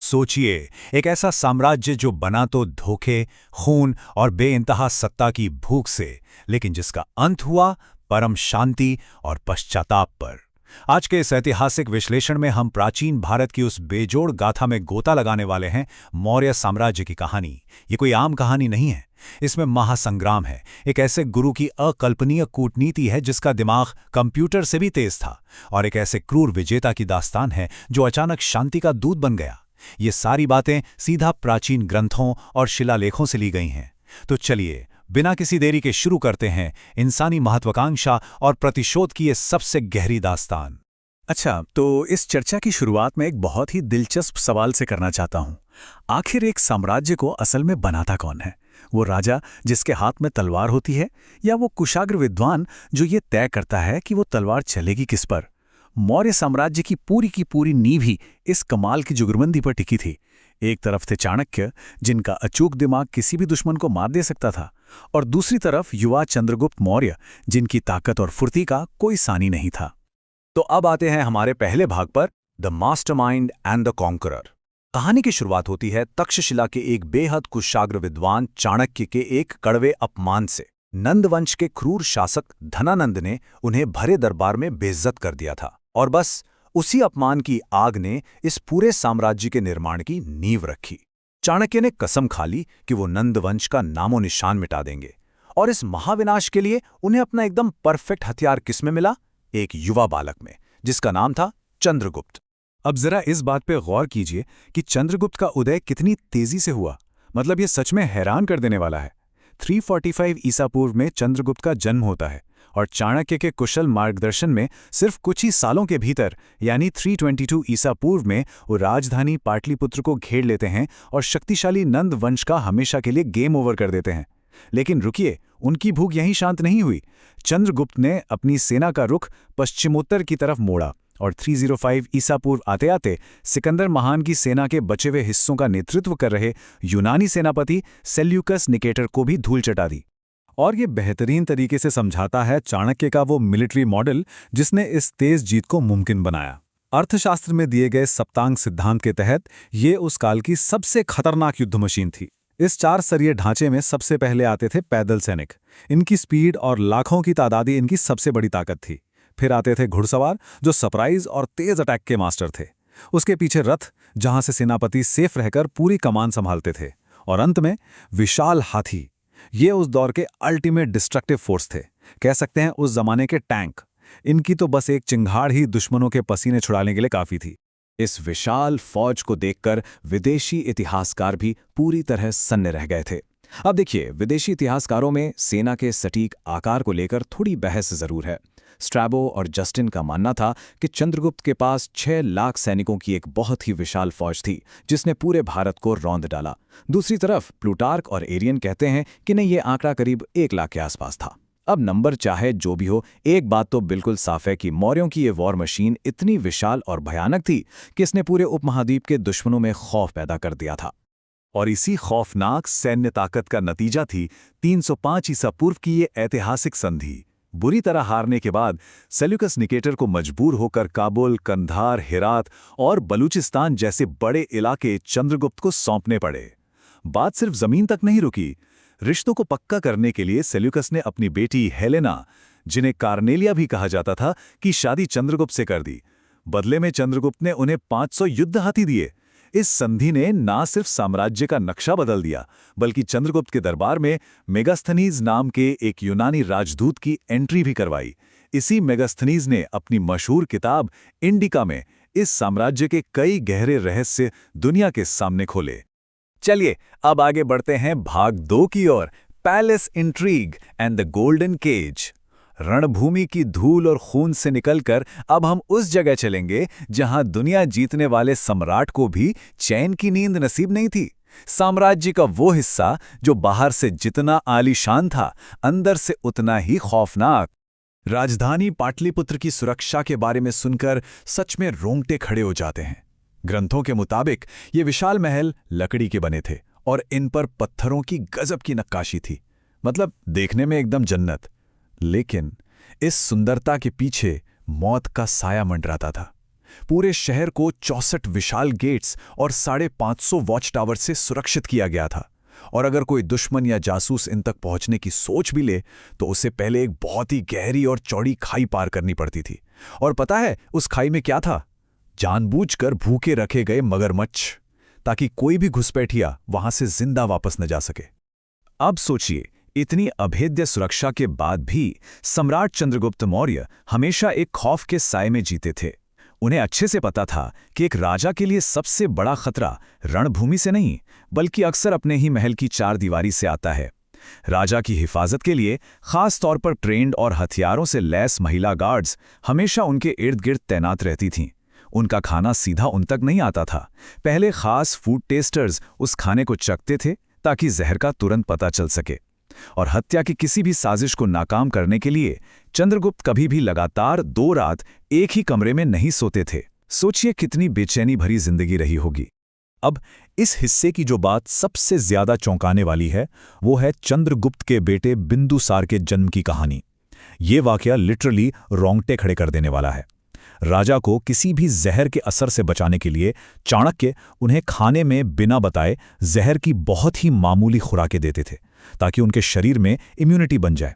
सोचिए, एक ऐसा साम्राज्य जो बना तो धोखे, खून और बेइंतहा सत्ता की भूख से, लेकिन जिसका अंत हुआ परम शांति और पश्चाताप पर। आज के इस ऐतिहासिक विश्लेषण में हम प्राचीन भारत की उस बेजोड़ गाथा में गोता लगाने वाले हैं, मौर्य साम्राज्य की कहानी। ये कोई आम कहानी नहीं है, इसमें महासंग्राम है। एक ऐसे गुरु की अकल्पनीय कूटनीति है जिसका दिमाग कंप्यूटर से भी तेज था, और एक ऐसे क्रूर विजेता की दास्तान है जो अचानक शांति का दूत बन गया। ये सारी बातें सीधा प्राचीन ग्रंथों और शिलालेखों से ली गई हैं। तो चलिए, बिना किसी देरी के शुरू करते हैं इंसानी महत्वाकांक्षा और प्रतिशोध की ये सबसे गहरी दास्तान। अच्छा, तो इस चर्चा की शुरुआत में एक बहुत ही दिलचस्प सवाल से करना चाहता हूँ। आखिर एक साम्राज्य को असल में बनाता कौन है? वो राजा जिसके हाथ में तलवार होती है, या वो कुशाग्र विद्वान जो ये तय करता है कि वो तलवार चलेगी किस पर? मौर्य साम्राज्य की पूरी नींव ही इस कमाल की जुगरबंदी पर टिकी थी। एक तरफ थे चाणक्य, जिनका अचूक दिमाग किसी भी दुश्मन को मार दे सकता था, और दूसरी तरफ युवा चंद्रगुप्त मौर्य, जिनकी ताकत और फुर्ती का कोई सानी नहीं था। तो अब आते हैं हमारे पहले भाग पर, the mastermind and the conqueror. कहानी की शुरुआत होती है तक्षशिला के एक बेहद कुशाग्र विद्वान चाणक्य के एक कड़वे अपमान से। नंद वंश के क्रूर शासक धनानंद ने उन्हें भरे दरबार में बेइज्जत कर दिया था, और बस उसी अपमान की आग ने इस पूरे साम्राज्य के निर्माण की नींव रखी। चाणक्य ने कसम खा ली कि वो नंद वंश का नामो निशान मिटा देंगे, और इस महाविनाश के लिए उन्हें अपना एकदम परफेक्ट हथियार किसमें मिला? एक युवा बालक में, जिसका नाम था चंद्रगुप्त। अब जरा इस बात पे गौर कीजिए कि चंद्रगुप्त का उदय कितनी तेजी से हुआ। मतलब ये सच में हैरान कर देने वाला है। 345 ईसा पूर्व में चंद्रगुप्त का जन्म होता है, और चाणक्य के कुशल मार्गदर्शन में सिर्फ कुछ ही सालों के भीतर, यानी 322 ईसा पूर्व में, वो राजधानी पाटलिपुत्र को घेर लेते हैं और शक्तिशाली नंद वंश का हमेशा के लिए गेम ओवर कर देते हैं। लेकिन रुकिए, उनकी भूख यहीं शांत नहीं हुई। चंद्रगुप्त ने अपनी सेना का रुख पश्चिमोत्तर की तरफ मोड़ा, और 305 ईसा पूर्व आते आते सिकंदर महान की सेना के बचे हुए हिस्सों का नेतृत्व कर रहे यूनानी सेनापति सेल्यूकस निकेटर को भी धूल चटा दी। और ये बेहतरीन तरीके से समझाता है चाणक्य का वो मिलिट्री मॉडल जिसने इस तेज जीत को मुमकिन बनाया। अर्थशास्त्र में दिए गए सप्तांग सिद्धांत के तहत ये उस काल की सबसे खतरनाक युद्ध मशीन थी। इस 4 स्तरीय ढांचे में सबसे पहले आते थे पैदल सैनिक। इनकी स्पीड और लाखों की तादादी इनकी सबसे बड़ी ताकत थी। फिर आते थे घुड़सवार, जो सरप्राइज और तेज अटैक के मास्टर थे। उसके पीछे रथ, जहां से सेनापति सेफ रहकर पूरी कमान संभालते थे। और अंत में विशाल हाथी। ये उस दौर के अल्टीमेट डिस्ट्रक्टिव फोर्स थे, कह सकते हैं उस जमाने के टैंक। इनकी तो बस एक चिंगाड़ ही दुश्मनों के पसीने छुड़ाने के लिए काफी थी। इस विशाल फौज को देखकर विदेशी इतिहासकार भी पूरी तरह सन्न रह गए थे। अब देखिए, विदेशी इतिहासकारों में सेना के सटीक आकार को लेकर थोड़ी बहस जरूर है। स्ट्रैबो और जस्टिन का मानना था कि चंद्रगुप्त के पास 6 लाख सैनिकों की एक बहुत ही विशाल फौज थी, जिसने पूरे भारत को रौंद डाला। दूसरी तरफ प्लूटार्क और एरियन कहते हैं कि नहीं, ये आंकड़ा करीब 1 लाख के आसपास था। अब नंबर चाहे जो भी हो, एक बात तो बिल्कुल साफ है कि मौर्यों की ये वॉर मशीन इतनी विशाल और भयानक थी कि इसने पूरे उपमहाद्वीप के दुश्मनों में खौफ पैदा कर दिया था। और इसी खौफनाक सैन्य ताकत का नतीजा थी 305 ईसा पूर्व की ये ऐतिहासिक संधि। बुरी तरह हारने के बाद सेल्यूकस निकेटर को मजबूर होकर काबुल, कंधार, हेरात और बलूचिस्तान जैसे बड़े इलाके चंद्रगुप्त को सौंपने पड़े। बात सिर्फ जमीन तक नहीं रुकी। रिश्तों को पक्का करने के लिए सेल्यूकस ने अपनी बेटी हेलेना, जिन्हें कार्नेलिया भी कहा जाता था, की शादी चंद्रगुप्त से कर दी। बदले में चंद्रगुप्त ने उन्हें 500 युद्ध हाथी दिए। इस संधि ने ना सिर्फ साम्राज्य का नक्शा बदल दिया, बल्कि चंद्रगुप्त के दरबार में मेगास्थनीज नाम के एक यूनानी राजदूत की एंट्री भी करवाई। इसी मेगास्थनीज ने अपनी मशहूर किताब इंडिका में इस साम्राज्य के कई गहरे रहस्य दुनिया के सामने खोले। चलिए, अब आगे बढ़ते हैं भाग 2 की ओर, palace intrigue and the golden cage. रणभूमि की धूल और खून से निकलकर अब हम उस जगह चलेंगे जहां दुनिया जीतने वाले सम्राट को भी चैन की नींद नसीब नहीं थी। साम्राज्य का वो हिस्सा जो बाहर से जितना आलीशान था, अंदर से उतना ही खौफनाक। राजधानी पाटलिपुत्र की सुरक्षा के बारे में सुनकर सच में रोंगटे खड़े हो जाते हैं। ग्रंथों के मुताबिक ये विशाल महल लकड़ी के बने थे, और इन पर पत्थरों की गजब की नक्काशी थी। मतलब देखने में एकदम जन्नत। लेकिन इस सुंदरता के पीछे मौत का साया मंडराता था। पूरे शहर को 64 विशाल गेट्स और 550 वॉच टावर से सुरक्षित किया गया था। और अगर कोई दुश्मन या जासूस इन तक पहुंचने की सोच भी ले तो उसे पहले एक बहुत ही गहरी और चौड़ी खाई पार करनी पड़ती थी। और पता है उस खाई में क्या था? जानबूझकर भूखे रखे गए मगरमच्छ, ताकि कोई भी घुसपैठिया वहां से जिंदा वापस न जा सके। अब सोचिए, इतनी अभेद्य सुरक्षा के बाद भी सम्राट चंद्रगुप्त मौर्य हमेशा एक खौफ के साए में जीते थे। उन्हें अच्छे से पता था कि एक राजा के लिए सबसे बड़ा खतरा रणभूमि से नहीं, बल्कि अक्सर अपने ही महल की चारदीवारी से आता है। राजा की हिफाजत के लिए खास तौर पर ट्रेंड और हथियारों से लैस महिला गार्ड्स हमेशा उनके इर्द गिर्द तैनात रहती थीं। उनका खाना सीधा उन तक नहीं आता था। पहले खास फूड टेस्टर्स उस खाने को चखते थे ताकि जहर का तुरंत पता चल सके। और हत्या की किसी भी साजिश को नाकाम करने के लिए चंद्रगुप्त कभी भी लगातार 2 रात एक ही कमरे में नहीं सोते थे। सोचिए कितनी बेचैनी भरी जिंदगी रही होगी। अब इस हिस्से की जो बात सबसे ज्यादा चौंकाने वाली है वो है चंद्रगुप्त के बेटे बिंदुसार के जन्म की कहानी। ये वाकया लिटरली रोंगटे खड़े कर देने वाला है। राजा को किसी भी जहर के असर से बचाने के लिए चाणक्य उन्हें खाने में बिना बताए जहर की बहुत ही मामूली खुराकें देते थे ताकि उनके शरीर में इम्यूनिटी बन जाए।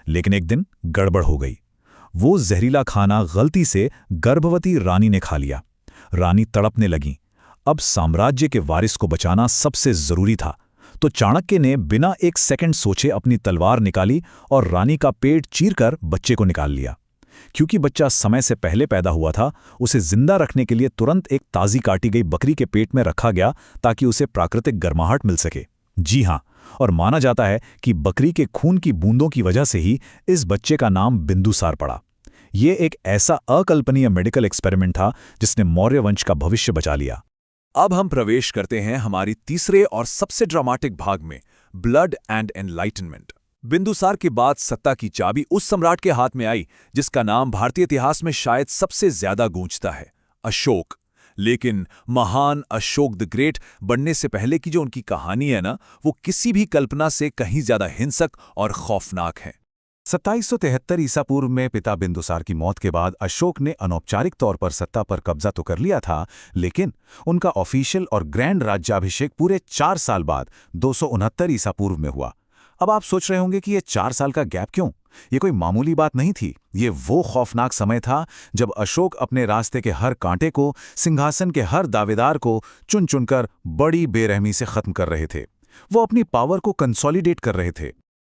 लेकिन एक दिन गड़बड़ हो गई। वो जहरीला खाना गलती से गर्भवती रानी ने खा लिया। रानी तड़पने लगी। अब साम्राज्य के वारिस को बचाना सबसे जरूरी था, तो चाणक्य ने बिना एक सेकंड सोचे अपनी तलवार निकाली और रानी का पेट चीरकर बच्चे को निकाल लिया। क्योंकि बच्चा समय से पहले पैदा हुआ था, उसे जिंदा रखने के लिए तुरंत एक ताजी काटी गई बकरी के पेट में रखा गया ताकि उसे प्राकृतिक गर्माहट मिल सके। जी हां, और माना जाता है कि बकरी के खून की बूंदों की वजह से ही इस बच्चे का नाम बिंदुसार पड़ा। यह एक ऐसा अकल्पनीय मेडिकल एक्सपेरिमेंट था जिसने मौर्य वंश का भविष्य बचा लिया। अब हम प्रवेश करते हैं हमारी तीसरे और सबसे ड्रामेटिक भाग में, ब्लड एंड एनलाइटनमेंट। बिंदुसार के बाद सत्ता की चाबी उस सम्राट के हाथ में आई जिसका नाम भारतीय इतिहास में शायद सबसे ज्यादा गूंजता है, अशोक। लेकिन महान अशोक द ग्रेट बनने से पहले की जो उनकी कहानी है ना, वो किसी भी कल्पना से कहीं ज्यादा हिंसक और खौफनाक है। 2773 ईसा पूर्व में पिता बिंदुसार की मौत के बाद अशोक ने अनौपचारिक तौर पर सत्ता पर कब्जा तो कर लिया था, लेकिन उनका ऑफिशियल और ग्रैंड राज्याभिषेक पूरे 4 साल बाद 269 ईसा पूर्व में हुआ। अब आप सोच रहे होंगे कि ये 4 साल का गैप क्यों? ये कोई मामूली बात नहीं थी। ये वो खौफनाक समय था जब अशोक अपने रास्ते के हर कांटे को, सिंहासन के हर दावेदार को चुन चुनकर बड़ी बेरहमी से खत्म कर रहे थे। वो अपनी पावर को कंसोलिडेट कर रहे थे।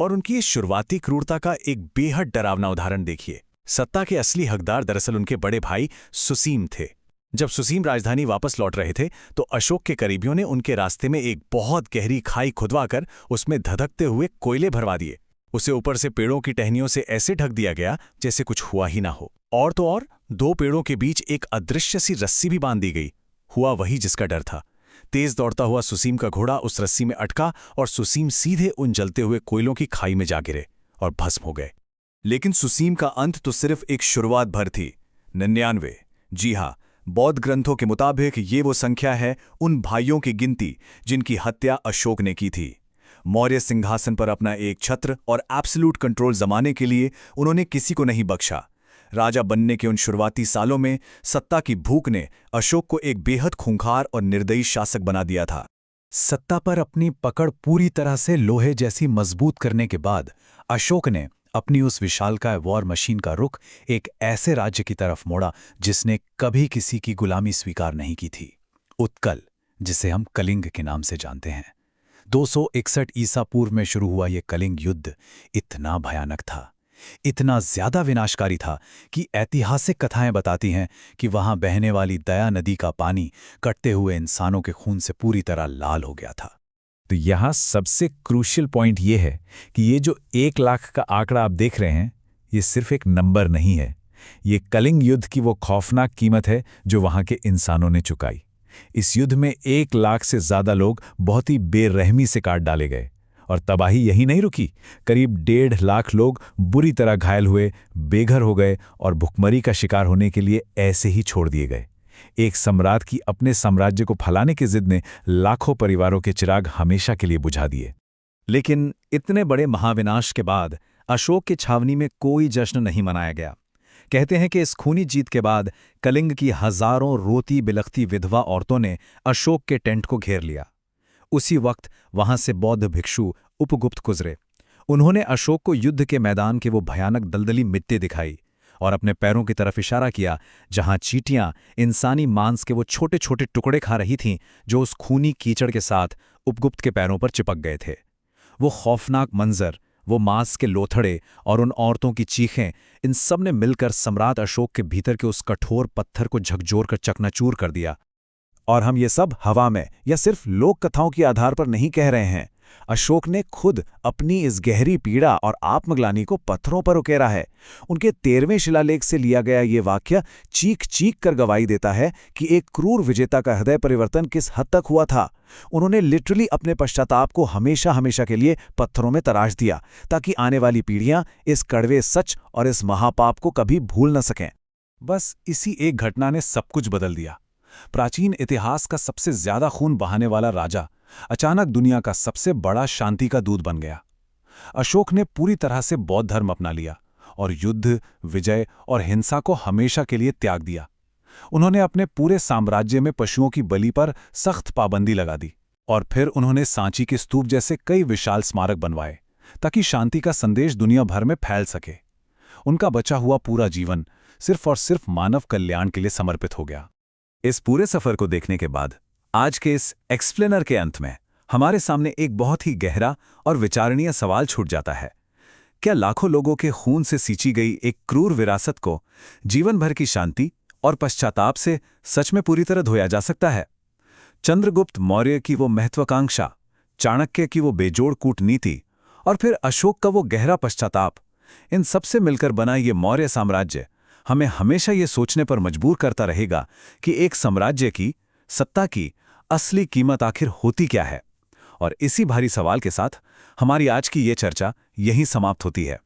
और उनकी इस शुरुआती क्रूरता का एक बेहद डरावना उदाहरण देखिए। सत्ता के असली हकदार दरअसल उनके बड़े भाई सुसीम थे। जब सुसीम राजधानी वापस लौट रहे थे तो अशोक के करीबियों ने उनके रास्ते में एक बहुत गहरी खाई खुदवाकर उसमें धधकते हुए कोयले भरवा दिए। उसे ऊपर से पेड़ों की टहनियों से ऐसे ढक दिया गया जैसे कुछ हुआ ही ना हो। और तो और 2 पेड़ों के बीच एक अदृश्य सी रस्सी भी बांध दी गई। हुआ वही जिसका डर था। तेज दौड़ता हुआ सुसीम का घोड़ा उस रस्सी में अटका और सुसीम सीधे उन जलते हुए कोयलों की खाई में जा गिरे और भस्म हो गए। लेकिन सुसीम का अंत तो सिर्फ एक शुरुआत भर थी। 99। जी हाँ, बौद्ध ग्रंथों के मुताबिक ये वो संख्या है उन भाइयों की गिनती जिनकी हत्या अशोक ने की थी। मौर्य सिंहासन पर अपना एक छत्र और एब्सोल्यूट कंट्रोल जमाने के लिए उन्होंने किसी को नहीं बख्शा। राजा बनने के उन शुरुआती सालों में सत्ता की भूख ने अशोक को एक बेहद खूंखार और निर्दयी शासक बना दिया था। सत्ता पर अपनी पकड़ पूरी तरह से लोहे जैसी मजबूत करने के बाद अशोक ने अपनी उस विशालकाय वॉर मशीन का रुख एक ऐसे राज्य की तरफ मोड़ा जिसने कभी किसी की गुलामी स्वीकार नहीं की थी, उत्कल, जिसे हम कलिंग के नाम से जानते हैं। 261 ईसा पूर्व में शुरू हुआ यह कलिंग युद्ध इतना भयानक था, इतना ज्यादा विनाशकारी था कि ऐतिहासिक कथाएं बताती हैं कि वहां बहने वाली दया नदी का पानी कटते हुए इंसानों के खून से पूरी तरह लाल हो गया था। तो यहाँ सबसे क्रूशियल पॉइंट ये है कि ये जो 1 लाख का आंकड़ा आप देख रहे हैं, ये सिर्फ एक नंबर नहीं है। ये कलिंग युद्ध की वो खौफनाक कीमत है जो वहां के इंसानों ने चुकाई। इस युद्ध में 1 लाख से ज्यादा लोग बहुत ही बेरहमी से काट डाले गए। और तबाही यही नहीं रुकी, करीब 1.5 लाख लोग बुरी तरह घायल हुए, बेघर हो गए और भुखमरी का शिकार होने के लिए ऐसे ही छोड़ दिए गए। एक सम्राट की अपने साम्राज्य को फैलाने की जिद ने लाखों परिवारों के चिराग हमेशा के लिए बुझा दिए। लेकिन इतने बड़े महाविनाश के बाद अशोक की छावनी में कोई जश्न नहीं मनाया गया। कहते हैं कि इस खूनी जीत के बाद कलिंग की हजारों रोती बिलखती विधवा औरतों ने अशोक के टेंट को घेर लिया। उसी वक्त वहां से बौद्ध भिक्षु उपगुप्त गुजरे। उन्होंने अशोक को युद्ध के मैदान के वो भयानक दलदली मिट्टी दिखाई और अपने पैरों की तरफ इशारा किया, जहां चींटियां इंसानी मांस के वो छोटे छोटे टुकड़े खा रही थीं जो उस खूनी कीचड़ के साथ उपगुप्त के पैरों पर चिपक गए थे। वो खौफनाक मंजर, वो मांस के लोथड़े और उन औरतों की चीखें, इन सब ने मिलकर सम्राट अशोक के भीतर के उस कठोर पत्थर को झकझोर कर चकनाचूर कर दिया। और हम ये सब हवा में या सिर्फ लोक कथाओं के आधार पर नहीं कह रहे हैं। अशोक ने खुद अपनी इस गहरी पीड़ा और आत्मग्लानि को पत्थरों पर उकेरा है। उनके 13वें शिलालेख से लिया गया ये वाक्य चीख चीख कर गवाही देता है कि एक क्रूर विजेता का हृदय परिवर्तन किस हद तक हुआ था। उन्होंने लिटरली अपने पश्चाताप को हमेशा हमेशा के लिए पत्थरों में तराश दिया, ताकि आने वाली पीढ़ियां इस कड़वे सच और इस महापाप को कभी भूल न सकें। बस इसी एक घटना ने सब कुछ बदल दिया। प्राचीन इतिहास का सबसे ज्यादा खून बहाने वाला राजा अचानक दुनिया का सबसे बड़ा शांति का दूत बन गया। अशोक ने पूरी तरह से बौद्ध धर्म अपना लिया और युद्ध, विजय और हिंसा को हमेशा के लिए त्याग दिया। उन्होंने अपने पूरे साम्राज्य में पशुओं की बलि पर सख्त पाबंदी लगा दी और फिर उन्होंने सांची के स्तूप जैसे कई विशाल स्मारक बनवाए ताकि शांति का संदेश दुनिया भर में फैल सके। उनका बचा हुआ पूरा जीवन सिर्फ और सिर्फ मानव कल्याण के लिए समर्पित हो गया। इस पूरे सफर को देखने के बाद आज के इस एक्सप्लेनर के अंत में हमारे सामने एक बहुत ही गहरा और विचारणीय सवाल छूट जाता है। क्या लाखों लोगों के खून से सींची गई एक क्रूर विरासत को जीवन भर की शांति और पश्चाताप से सच में पूरी तरह धोया जा सकता है? चंद्रगुप्त मौर्य की वो महत्वाकांक्षा, चाणक्य की वो बेजोड़ कूटनीति और फिर अशोक का वो गहरा पश्चाताप, इन सबसे मिलकर बना ये मौर्य साम्राज्य हमें हमेशा ये सोचने पर मजबूर करता रहेगा कि एक साम्राज्य की, सत्ता की असली कीमत आखिर होती क्या है। और इसी भारी सवाल के साथ हमारी आज की ये चर्चा यहीं समाप्त होती है।